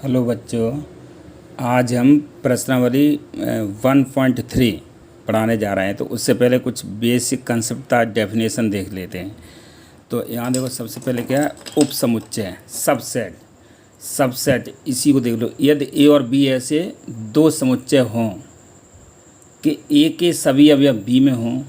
Hello बच्चों, आज हम प्रश्नावली 1.3 पढ़ाने जा रहे हैं। तो उससे पहले कुछ बेसिक कंसेप्ट का डेफिनेशन देख लेते हैं। तो यहाँ देखो, सबसे पहले क्या है, उपसमुच्चय, सबसेट। सबसेट इसी को देख लो। यदि ए और बी ऐसे दो समुच्चय हों कि ए के सभी अवयव बी में हों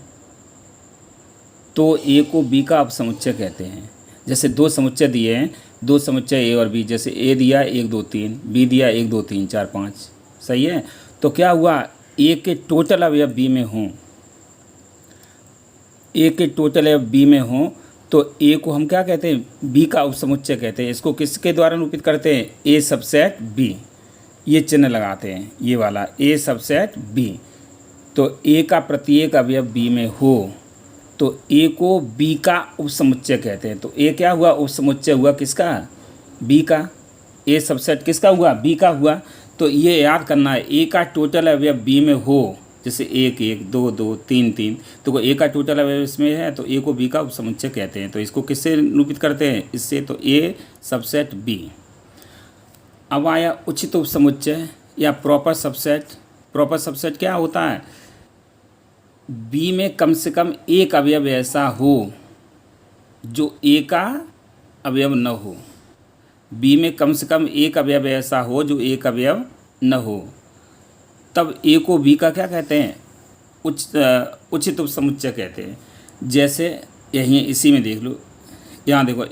तो ए को बी का उपसमुच्चय कहते हैं। जैसे दो समुच्चय दिए हैं, दो समुच्चय ए और बी, जैसे ए दिया 1 2 3, बी दिया 1 2 3 4 5, सही है। तो क्या हुआ, ए के टोटल अवयव बी में हों, ए के टोटल अवयव बी में हों तो ए को हम क्या कहते हैं, बी का उपसमुच्चय कहते हैं। इसको किसके द्वारा निरूपित करते हैं, ए सबसेट बी, ये चिन्ह लगाते हैं, ये वाला ए सबसेट बी। तो ए का प्रत्येक अवयव बी में हो तो ए को बी का उपसमुच्चय कहते हैं। तो ए क्या हुआ, उपसमुच्चय हुआ किसका, बी का। ए सबसेट किसका हुआ, बी का हुआ। तो ये याद करना है, ए का टोटल अवयव बी में हो, जैसे 1 1 2 2 3 3, तो ए का टोटल अवयव इसमें है तो ए को बी का उपसमुच्चय कहते हैं। तो इसको किससे निरूपित करते हैं, इससे। तो ए सबसेट बी। अब आया उचित उपसमुच्चय या प्रॉपर सबसेट। प्रॉपर सबसेट क्या होता है, बी में कम से कम एक अवयव ऐसा हो जो ए का अवयव न हो। बी में कम से कम एक अवयव ऐसा हो जो एक अवयव न हो, तब ए को बी का क्या कहते हैं, उचित उपसमुच्चय कहते हैं। जैसे यहीं इसी में देख लो, यहाँ देखो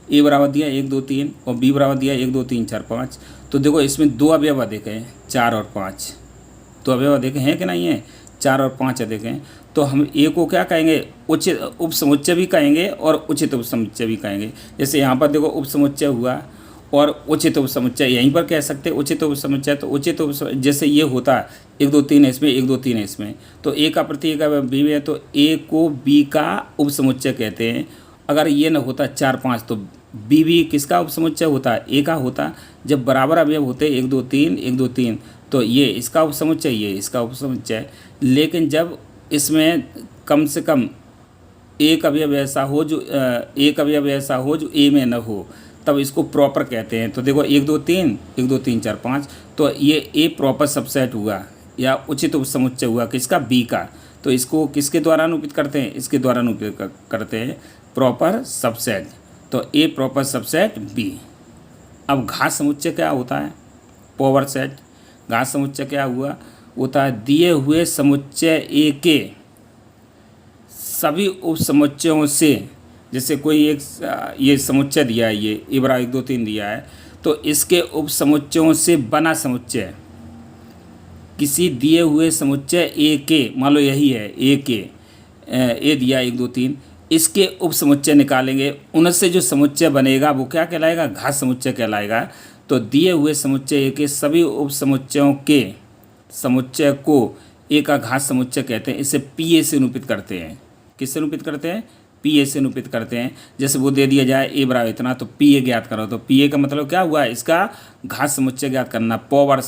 ए बराबर दिया 1 2 3 और बी बराबर दिया 1 2 3 4 5। तो देखो इसमें दो अवयव अधिक हैं, 4 और 5। तो अवयव अधिक हैं कि नहीं है, 4 और 5 अधिक हैं। तो हम ए को क्या कहेंगे, उचित उपसमुच्चय भी कहेंगे और उचित उपसमुच्चय भी कहेंगे। जैसे यहाँ पर देखो उपसमुच्चय हुआ और उचित उपसमुच्चय, यहीं पर कह सकते हैं उचित उपसमुच्चय। तो उचित जैसे ये होता है 1 2 3 इसमें 1 2 3 इसमें, तो ए का प्रत्येक अवयव बी में है तो ए को बी का उपसमुच्चय कहते हैं। अगर ये न होता 4 5 तो बी भी किसका उपसमुच्चय होता है, ए का होता। जब बराबर अवयव होते 1 2 3 1 2 3 तो ये इसका उपसमुच्चय, ये इसका उपसमुच्चय। लेकिन जब इसमें कम से कम एक अवयव ऐसा हो जो ए में न हो, तब इसको प्रॉपर कहते हैं। तो देखो 1 2 3 1 2 3 4 5, तो ये ए प्रॉपर सबसेट हुआ या उचित उपसमुच्चय हुआ किसका, बी का। तो इसको किसके द्वारा निरूपित करते हैं, इसके द्वारा निरूपित करते हैं, प्रॉपर सबसेट। तो ए प्रॉपर सबसेट बी। अब घात समुच्चय क्या होता है, पावर सेट। घात समुच्चय क्या हुआ, होता है दिए हुए समुच्चय ए के सभी उपसमुच्चयों से। जैसे कोई एक ये समुच्चय दिया है, ये ए बराबर 1 2 3 दिया है, तो इसके उपसमुच्चयों से बना समुच्चय किसी दिए हुए समुच्चय ए के, मान लो यही है ए के, ए दिया 1 2 3, इसके उपसमुच्चय निकालेंगे, उनसे जो समुच्चय बनेगा वो क्या कहलाएगा, घात समुच्चय कहलाएगा। तो दिए हुए समुच्चय ए के सभी उपसमुच्चयों के समुच्चय को ए का घात समुच्चय कहते हैं। इसे पी ए से निरूपित करते हैं। किससे निरूपित करते हैं, पी ए से निरूपित करते हैं। जैसे वो दे दिया जाए ए बराबर इतना, तो पी ए ज्ञात करो। तो पी ए का मतलब क्या हुआ, इसका घात समुच्चय ज्ञात करना, पावर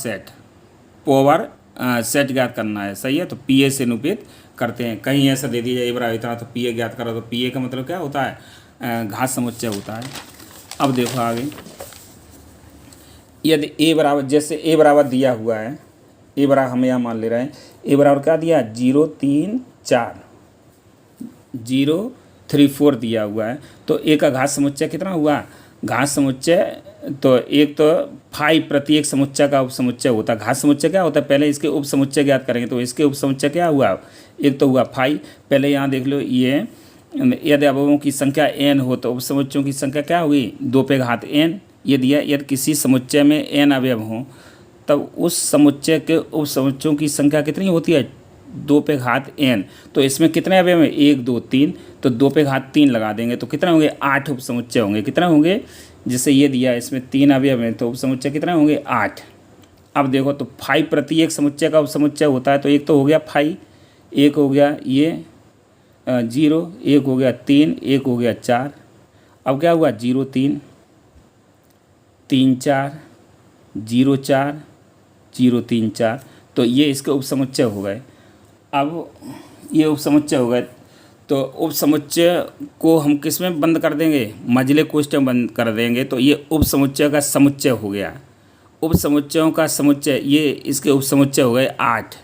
सेट ज्ञात करना है, सही है। तो पी ए से निरूपित करते हैं। कहीं ऐसा दे दिया जाए ए बराबर इतना तो पी ए ज्ञात करो, तो पी ए का मतलब क्या होता है, घात समुच्चय होता है। अब देखो आगे, यदि ए बराबर, जैसे ए बराबर दिया हुआ है, ए बराबर हम यहाँ मान ले रहे हैं, ए बराबर क्या दिया 0 3 4 0 3 4 दिया हुआ है। तो ए का घात समुच्चय कितना हुआ, घात समुच्चय तो एक तो 5 प्रत्येक समुच्चय का उपसमुच्चय होता है। घात समुच्चय क्या होता है, पहले इसके उपसमुच्चय ज्ञात करेंगे। तो इसके उपसमुच्चय क्या हुआ, एक तो हुआ 5। पहले यहाँ देख लो, ये यदि अवयवों की संख्या n हो तो उपसमुच्चयों की संख्या क्या हुई, 2 पे घात n। ये दिया, यदि किसी समुच्चय में n अवयव हों तब उस समुच्चय के उपसमुच्चयों की संख्या कितनी होती है, 2 पे घात n। तो इसमें कितने अवयव हैं, 1 2 3, तो 2 पे घात 3 लगा देंगे तो कितने होंगे, 8 उपसमुच्चय होंगे। कितने होंगे, जैसे ये दिया इसमें 3 अवयव हैं तो उपसमुच्चय कितने होंगे, 8। अब देखो, तो 5 प्रत्येक समुच्चय का उपसमुच्चय होता है। तो एक तो हो गया 5, एक हो गया ये 0, एक हो गया 3, एक हो गया 4। अब क्या हुआ, 0 3 3 4 0 4 0 3 4, तो ये इसके उपसमुच्चय हो गए। अब ये उपसमुच्चय हो गए, तो उपसमुच्चय को हम किस में बंद कर देंगे, मझले कोष्ठक में बंद कर देंगे। तो ये उपसमुच्चय का समुच्चय हो गया। उपसमुच्चयों का समुच्चय, ये इसके उपसमुच्चय हो गए 8,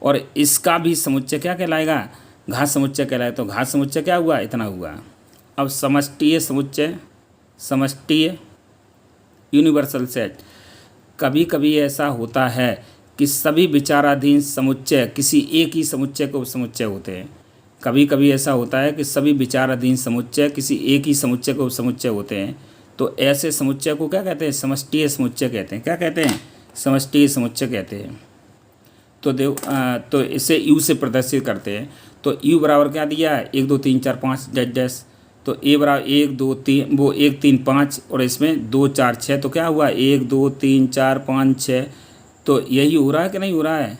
और इसका भी समुच्चय क्या कहलाएगा, घात समुच्चय कहलाएगा। तो घात समुच्चय क्या हुआ, इतना हुआ। अब समष्टीय समुच्चय, समष्टीय यूनिवर्सल सेट, कभी कभी ऐसा होता है कि सभी विचाराधीन समुच्चय किसी एक ही समुच्चय के उपसमुच्चय होते हैं। कभी कभी ऐसा होता है कि सभी विचाराधीन समुच्चय किसी एक ही समुच्चय के उपसमुच्चय होते हैं। तो ऐसे समुच्चय को क्या कहते हैं, समष्टीय समुच्चय कहते हैं। क्या कहते हैं, समष्टीय समुच्चय कहते हैं। तो इसे यू से प्रदर्शित करते हैं। तो यू बराबर क्या दिया है, 1 2 3 4 5 डैश डैश। तो ए बराबर 1 2 3, वो 1 3 5, और इसमें 2 4 6। तो क्या हुआ, 1 2 3 4 5 6। तो यही हो रहा है कि नहीं हो रहा है,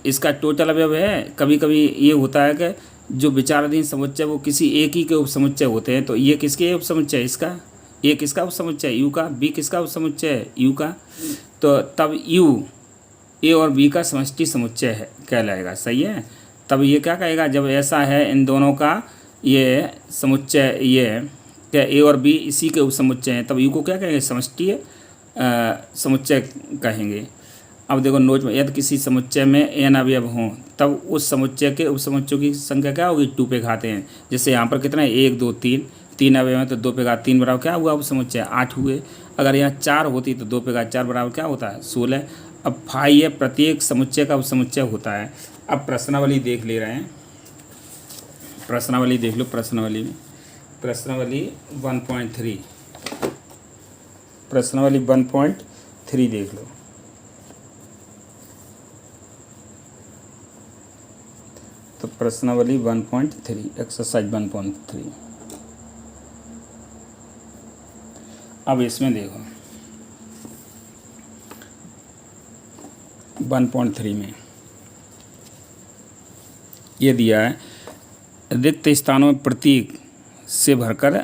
इसका टोटल अवयव है। कभी कभी ये होता है कि जो विचाराधीन समुच्चय वो किसी एक ही के उपसमुच्चय होते हैं। तो ये किसके उपसमुच्चय, इसका, ए किसका उपसमुच्चय, यू का, बी किसका उपसमुच्चय है, यू का। तो तब यू ए और बी का समष्टि समुच्चय है कहलाएगा। सही है। तब ये क्या कहेगा, जब ऐसा है इन दोनों का ये समुच्चय, ये क्या ए और बी इसी के उपसमुच्चय हैं, तब यू को क्या कहेंगे, समष्टीय समुच्चय कहेंगे। अब देखो नोट में, यदि किसी समुच्चय में एन अवयव हों तब उस समुच्चय के उपसमुच्चयों की संख्या क्या होगी, 2 पे घाते हैं। जैसे यहाँ पर कितना है, 1 2 3, 3 अवयव हैं तो 2 पे घात 3 बराबर क्या हुआ, उपसमुच्चय 8 हुए। अगर यहाँ 4 होती तो 2 पे घात 4 बराबर क्या होता है, 16। अब फाई ये प्रत्येक समुच्चय का उपसमुच्चय होता है। अब प्रश्नावली देख ले रहे हैं, प्रश्नावली देख लो। प्रश्नावली में प्रश्नावली 1.3, प्रश्नावली 1.3 देख लो। तो प्रश्नावली 1.3, एक्सरसाइज 1.3। अब इसमें देखो 1.3 में ये दिया है, रिक्त स्थानों में प्रतीक से भरकर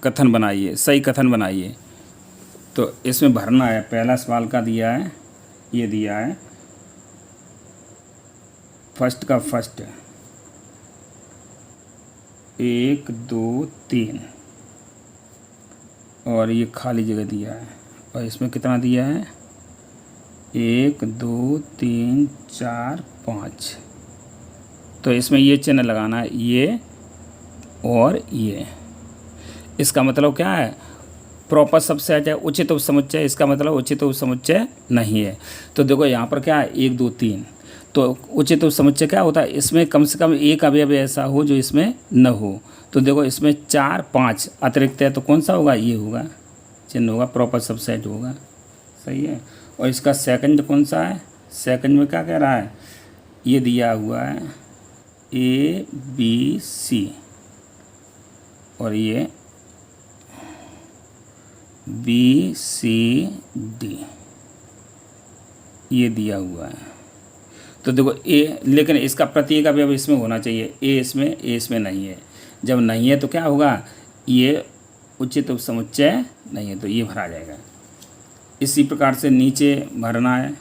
कथन बनाइए, सही कथन बनाइए। तो इसमें भरना है, पहला सवाल का दिया है, ये दिया है फर्स्ट का फर्स्ट 1 2 3, और ये खाली जगह दिया है। और इसमें कितना दिया है, 1 2 3 4 5। तो इसमें ये चिन्ह लगाना है, ये और ये। इसका मतलब क्या है, प्रॉपर सबसेट है, उचित उपसमुच्चय। इसका मतलब उचित उपसमुच्चय नहीं है। तो देखो यहाँ पर क्या है, 1 2 3। तो उचित उपसमुच्चय क्या होता है, इसमें कम से कम एक अवयव ऐसा हो जो इसमें न हो। तो देखो इसमें 4 5 अतिरिक्त है, तो कौन सा होगा, ये होगा, चिन्ह होगा, प्रॉपर सबसेट होगा। सही है। और इसका सेकंड कौन सा है, सेकंड में क्या कह रहा है, ये दिया हुआ है A B C, और ये B C D, ये दिया हुआ है। तो देखो ए, लेकिन इसका प्रत्येक अवयव इसमें होना चाहिए, ए इसमें नहीं है। जब नहीं है तो क्या होगा, ये उचित उपसमुच्चय नहीं है, तो ये भरा जाएगा। इसी प्रकार से नीचे भरना है,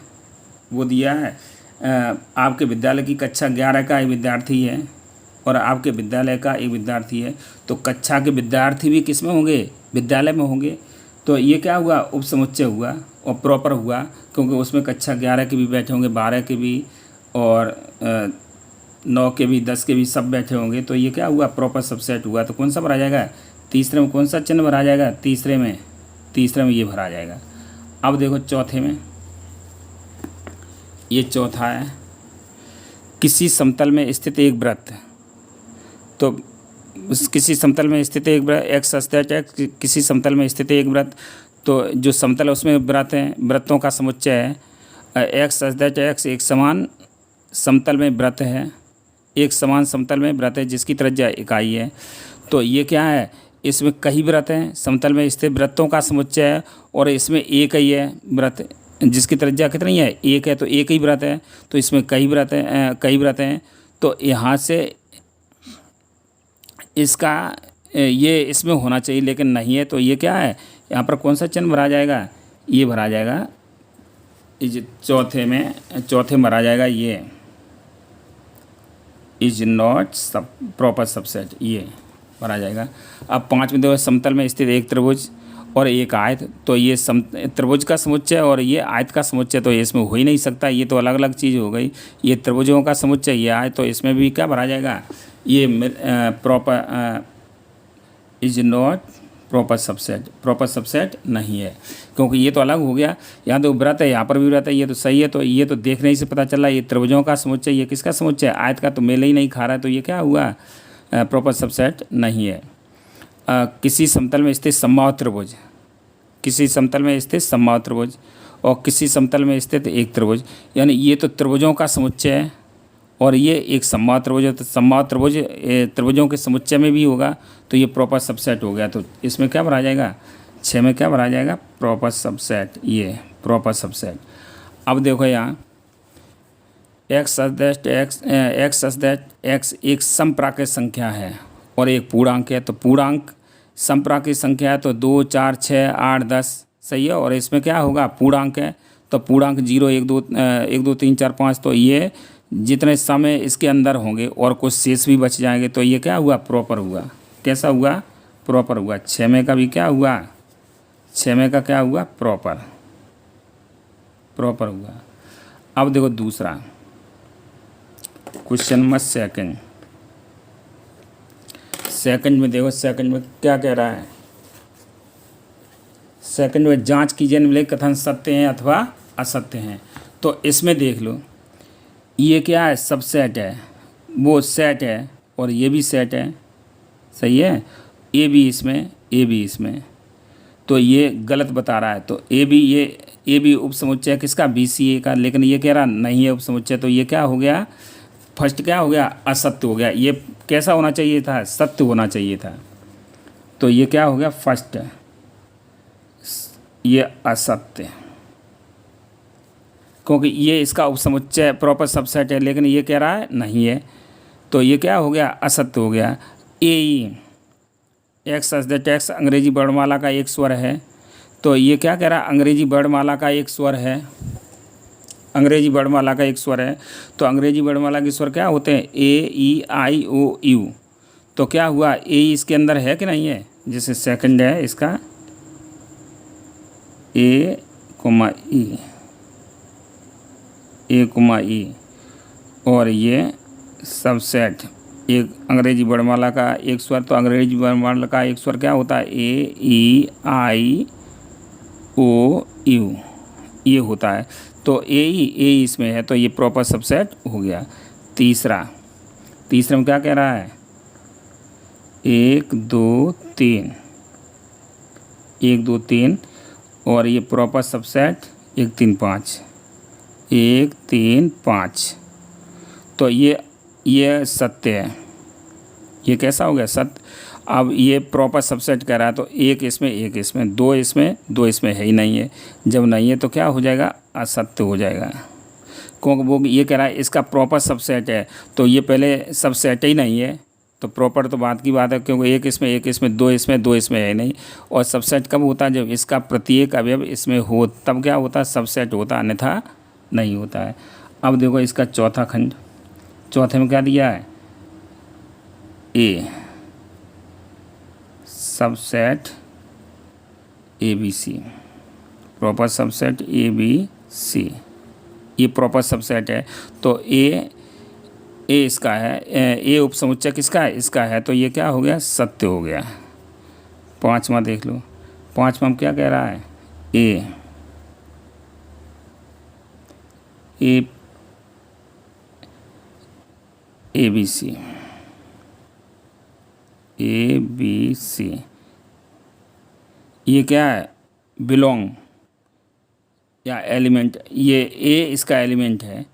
वो दिया है आपके विद्यालय की कक्षा 11 का एक विद्यार्थी है और आपके विद्यालय का एक विद्यार्थी है। तो कक्षा के विद्यार्थी भी किस में होंगे, विद्यालय में होंगे। तो ये क्या हुआ, उपसमुच्चय हुआ और प्रॉपर हुआ, क्योंकि उसमें कक्षा 11 के भी बैठे होंगे, 12 के भी, और 9 के भी, 10 के भी, सब बैठे होंगे। तो ये क्या हुआ, प्रॉपर सबसेट हुआ। तो कौन सा भरा जाएगा, तीसरे में कौन सा चिन्ह भरा जाएगा, तीसरे में ये भरा जाएगा। अब देखो चौथे में, ये चौथा है, किसी समतल में स्थित एक वृत्त। तो किसी समतल में स्थित एक वृत्त, एक्स अस्तेट एक्स, किसी समतल में स्थित एक वृत्त। तो जो समतल है उसमें वृत्त हैं, वृत्तों का समुच्चय है। एक्स अस्तेट एक्स एक समान समतल में वृत्त है, एक समान समतल में वृत्त है जिसकी त्रिज्या इकाई है। तो ये क्या है, इसमें कई वृत्त हैं, समतल में स्थित वृत्तों का समुच्चय है, और इसमें एक ही है वृत्त जिसकी त्रिज्या कितनी है, 1 है। तो एक ही वृत्त है, तो इसमें कई वृत्त हैं। तो यहाँ से इसका ये इसमें होना चाहिए, लेकिन नहीं है। तो ये क्या है, यहाँ पर कौन सा चिन्ह भरा जाएगा, ये भरा जाएगा, इज चौथे में भरा जाएगा, ये इज नॉट सब प्रॉपर सबसेट, ये भरा जाएगा। अब 5 में देखो, समतल में स्थित एक त्रिभुज और एक आयत, तो ये त्रिभुज का समुच्चय और ये आयत का समुच्चय, तो इसमें हो ही नहीं सकता, ये तो अलग अलग चीज़ हो गई। ये त्रिभुजों का समुच्चय ये आयत, तो इसमें भी क्या भरा जाएगा, ये proper is not proper subset, proper subset नहीं है, क्योंकि ये तो अलग हो गया। यहाँ तो व्रत है, यहाँ पर भी व्रत है, ये तो सही है। तो ये तो देखने ही से पता चला ये त्रिभुजों का समुच्चय, ये किसका समुच्चय, आयत का, तो मेल ही नहीं खा रहा है, तो ये क्या हुआ, प्रॉपर सबसेट नहीं है। किसी समतल में स्थित समबाहु त्रिभुज, किसी समतल में स्थित समबाहु त्रिभुज और किसी समतल में स्थित एक त्रिभुज, यानी ये तो त्रिभुजों का समुच्चय है और ये एक समबाहु त्रिभुज है, तो समबाहु त्रिभुज त्रिभुजों के समुच्चय में भी होगा, तो ये प्रॉपर सबसेट हो गया। तो इसमें क्या भरा जाएगा, 6 में क्या भरा जाएगा, प्रॉपर सबसेट, ये प्रॉपर सबसेट। अब देखो यहाँ एक्स एक समप्राकृत संख्या है और एक पूर्णांक है, तो पूर्णांक समप्राकृत संख्या है, तो 2 4 6 8 10 सही है। और इसमें क्या होगा, पूर्णांक है, तो पूर्णांक 0 1 2 3 4 5, तो ये जितने समय इसके अंदर होंगे और कुछ शेष भी बच जाएंगे, तो ये क्या हुआ, प्रॉपर हुआ। कैसा हुआ, प्रॉपर हुआ। 6 में का भी क्या हुआ, 6 में का क्या हुआ, प्रॉपर, प्रॉपर हुआ। अब देखो दूसरा क्वेश्चन नंबर सेकंड में देखो, सेकंड में क्या कह रहा है, सेकंड में जांच कीजिए निम्नलिखित कथन सत्य हैं अथवा असत्य हैं। तो इसमें देख लो, ये क्या है, सबसेट है, वो सेट है और ये भी सेट है, सही है, ए भी इसमें, ए भी इसमें, तो ये गलत बता रहा है। तो ए भी उपसमुच्चय किसका, BCA का, लेकिन ये कह रहा नहीं है उपसमुच्चय, तो ये क्या हो गया, फर्स्ट क्या हो गया, असत्य हो गया। ये कैसा होना चाहिए था, सत्य होना चाहिए था, तो ये क्या हो गया, फर्स्ट, ये असत्य, क्योंकि ये इसका उपसमुच्चय प्रॉपर सबसेट है, लेकिन ये कह रहा है नहीं है, तो ये क्या हो गया, असत्य हो गया। AE एक्स टेक्स अंग्रेजी वर्णमाला का एक स्वर है, तो ये क्या कह रहा है, अंग्रेजी वर्णमाला का एक स्वर है, अंग्रेजी वर्णमाला का एक स्वर है। तो अंग्रेजी वर्णमाला के स्वर क्या होते हैं, AEIOU, तो क्या हुआ, ए इसके अंदर है कि नहीं है, जैसे सेकंड है इसका A, E और ये सबसेट एक अंग्रेजी वर्णमाला का एक स्वर, तो अंग्रेजी वर्णमाला का एक स्वर क्या होता है, AEIOU, ये होता है। तो ए इसमें है, तो ये प्रॉपर सबसेट हो गया। तीसरे में क्या कह रहा है, 1 2 3, 1 2 3 और ये प्रॉपर सबसेट 1 3 5, 1 3 5, तो ये सत्य है, ये कैसा हो गया, सत्य। अब ये प्रॉपर सबसेट कह रहा है, तो एक इसमें 2 इसमें है ही नहीं है, जब नहीं है तो क्या हो जाएगा, असत्य हो जाएगा, क्योंकि वो ये कह रहा है इसका प्रॉपर सबसेट है, तो ये पहले सबसेट ही नहीं है, तो प्रॉपर तो बात की बात है, क्योंकि एक इसमें 2 इसमें है नहीं। और सबसेट कब होता है, जब इसका प्रत्येक अवयव इसमें हो, तब क्या होता है, सबसेट होता है, अन्यथा नहीं होता है। अब देखो इसका चौथा खंड, चौथे में क्या दिया है, A subset ABC, proper subset ABC, ये प्रॉपर सबसेट है। तो ए इसका है, ए उपसमुच्चय किसका है, इसका है, तो ये क्या हो गया, सत्य हो गया। पाँचवा देख लो, पाँचवा में क्या कह रहा है, ABC, ये क्या है, बिलोंग या एलिमेंट, ये ए इसका एलिमेंट है,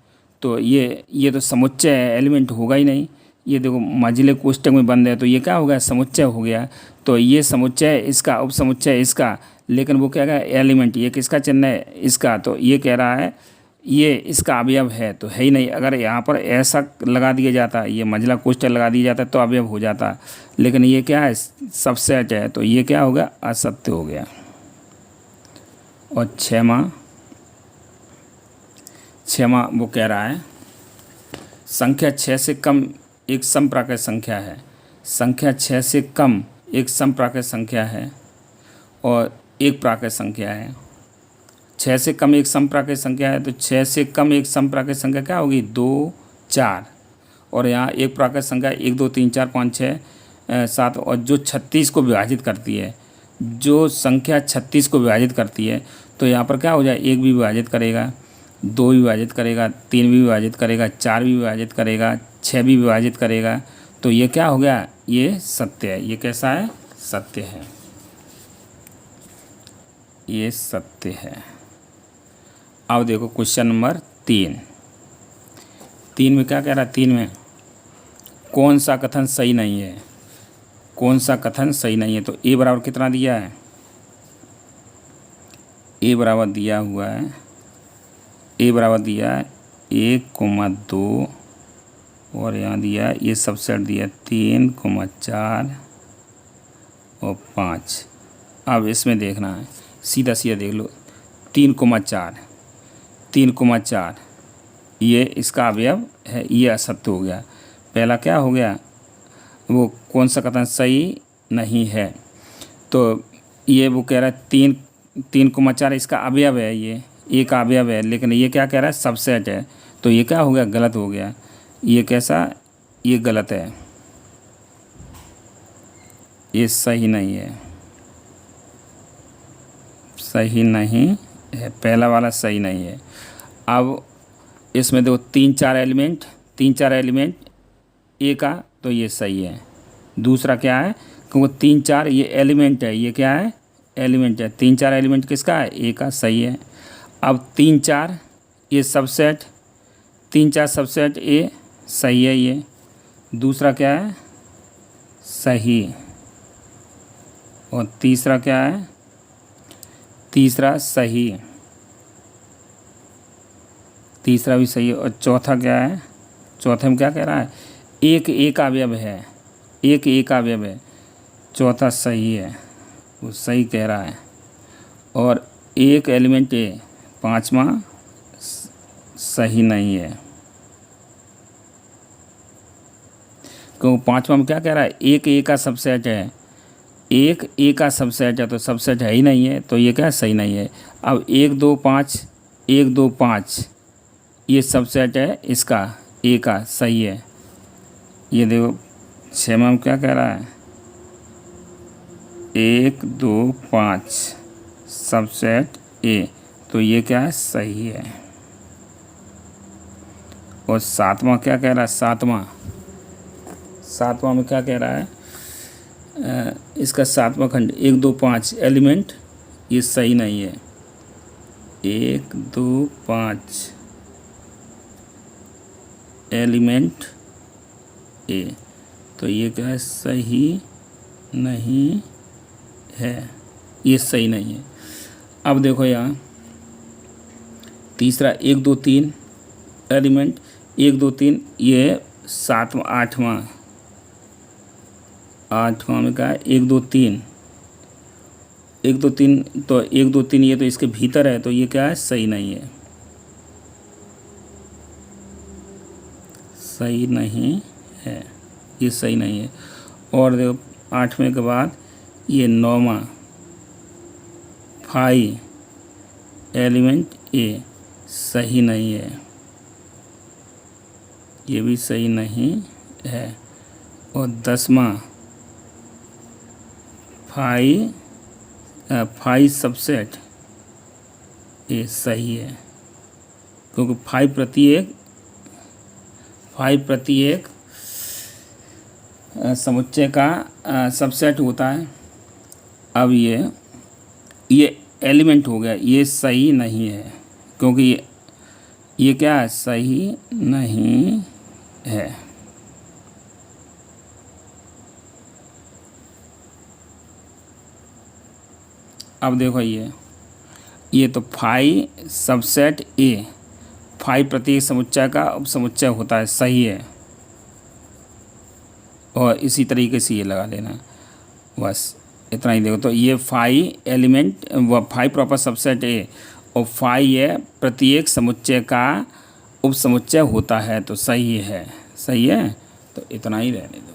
तो ये तो समुच्चय है, एलिमेंट होगा ही नहीं। ये देखो मझले कोष्टक में बंद है, तो ये क्या हो गया, समुच्चय हो गया। तो ये समुच्चय इसका, उपसमुच्चय इसका, लेकिन वो क्या कह, एलिमेंट, ये किसका चिन्ह है, इसका, तो ये कह रहा है ये इसका अवयव है, तो है ही नहीं। अगर यहाँ पर ऐसा लगा दिया जाता, ये मझला कोष्टक लगा दिया जाता तो अवयव हो जाता, लेकिन ये क्या है, सबसेट है, तो ये क्या हो गया, असत्य हो गया। और छठवां वो कह रहा है संख्या 6 से कम एक समप्राकृत संख्या है, संख्या 6 से कम एक समप्राकृत संख्या है और एक प्राकृत संख्या है, 6 से कम एक समप्राकृत संख्या है, तो 6 से कम एक समप्राकृत संख्या क्या होगी, 2 4, और यहाँ एक प्राकृत संख्या 1 2 3 4 5 6 7, और जो 36 को विभाजित करती है, जो संख्या 36 को विभाजित करती है, तो यहाँ पर क्या हो जाए, 1 भी विभाजित करेगा, 2 भी विभाजित करेगा, 3 भी विभाजित करेगा, 4 भी विभाजित करेगा, 6 भी विभाजित करेगा, तो ये क्या हो गया, ये सत्य है। ये कैसा है, सत्य है, ये सत्य है। अब देखो क्वेश्चन नंबर 3 में क्या कह रहा है, 3 में कौन सा कथन सही नहीं है, कौन सा कथन सही नहीं है। तो ए बराबर कितना दिया है, ए बराबर दिया हुआ है, ए बराबर दिया है 1,2, और यहाँ दिया है, ये सबसेट दिया 3,4 और 5। अब इसमें देखना है, सीधा सीधा देख लो, 3,4 ये इसका अवयव है, ये असत्य हो गया। पहला क्या हो गया, वो कौन सा कथन सही नहीं है, तो ये वो कह रहा है 3,4 इसका अवयव है, ये एक अवयव है, लेकिन ये क्या कह रहा है, सबसेट है, तो ये क्या हो गया, गलत हो गया। ये कैसा, ये गलत है, ये सही नहीं है, सही नहीं है, पहला वाला सही नहीं है। अब इसमें देखो 3 4 एलिमेंट ए का, तो ये सही है। दूसरा क्या है, क्योंकि 3 4 ये एलिमेंट है, ये क्या है, एलिमेंट है, 3 4 एलिमेंट किसका है, ए का, सही है। अब 3 4 ये सबसेट, 3 4 सबसेट ए, सही है ये। दूसरा क्या है, सही। और तीसरा क्या है, तीसरा सही, तीसरा भी सही है। और चौथा क्या है, चौथे में क्या कह रहा है, एक अवयव है, एक अवयव है, चौथा सही है, वो सही कह रहा है। और एक एलिमेंट ए, पांचवा सही नहीं है, क्योंकि पांचवा में क्या कह रहा है, एक का सबसेट है, एक का सबसेट है, तो सबसेट है ही नहीं है, तो ये क्या सही नहीं है। अब 1 2 5 ये सबसेट है इसका, ए का, सही है। ये देखो 6 में क्या कह रहा है, 1 2 5 सबसेट ए, तो ये क्या है, सही है। और 7वां क्या कह रहा है, 7वां में क्या कह रहा है, इसका 7वां खंड 1 2 5 एलिमेंट, ये सही नहीं है, 1 2 5 एलिमेंट ए, तो ये क्या है, सही नहीं है, ये सही नहीं है। अब देखो यहाँ तीसरा 1 2 3 एलिमेंट, 1 2 3 ये 7वां 8वां में क्या है, 1 2 3 तो 1 2 3 ये तो इसके भीतर है, तो ये क्या है, सही नहीं है, सही नहीं है, ये सही नहीं है। और देखो 8वें के बाद ये 9वां 5 एलिमेंट ए, सही नहीं है, ये भी सही नहीं है। और 10वां 5 सबसेट ए, सही है, क्योंकि 5 प्रति एक समुच्चय का सबसेट होता है। अब ये एलिमेंट हो गया, ये सही नहीं है, क्योंकि ये क्या है, सही नहीं है। अब देखो ये तो 5 सबसेट ए, 5 प्रत्येक समुच्चय का उपसमुच्चय होता है, सही है। और इसी तरीके से ये लगा लेना, बस इतना ही। देखो तो ये 5 एलिमेंट व 5 प्रॉपर सबसेट ए और 5 ये प्रत्येक समुच्चय का उपसमुच्चय होता है, तो सही है, सही है। तो इतना ही रहने दो।